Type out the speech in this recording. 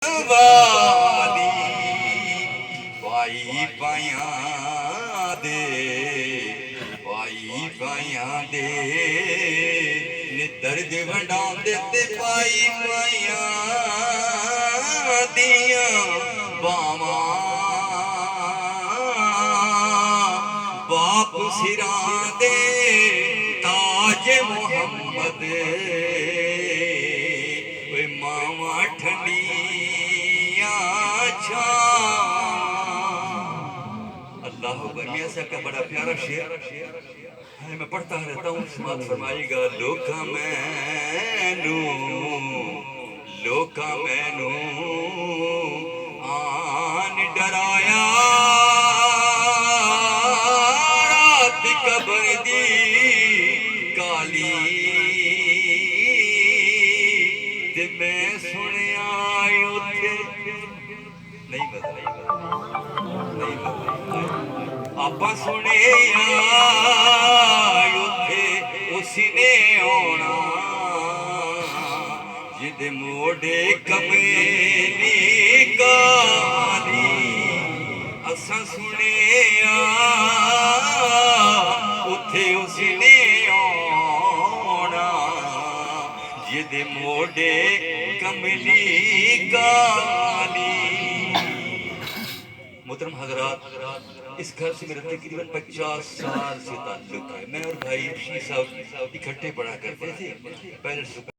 वाली पाई पाया दे पाई पाया दे ने दर्द वंडांदे ते पाई पाया दिया बावा बाप सिरा दे ताज मोहम्मद मावा ठंडिया छा। अल्लाह अकबर। ऐसा का बड़ा प्यारा शेर है, मैं पढ़ता रहता हूँ। समात फरमाएगा लोका मैनू आन डराया रात कबर दी काली ते मैं सुनिया उथे नहीं आप सुने उथे उसने आना जिदे मोड़े कमेली काली असा सुने उथे उसने आना जिदे मोड़े कमली काली। मोहतरम हजरात, इस घर से मेरा तकरीबन 50 साल से ताल्लुक है। मैं और भाई शी साहब इकट्ठे पढ़ा करते थे। पहले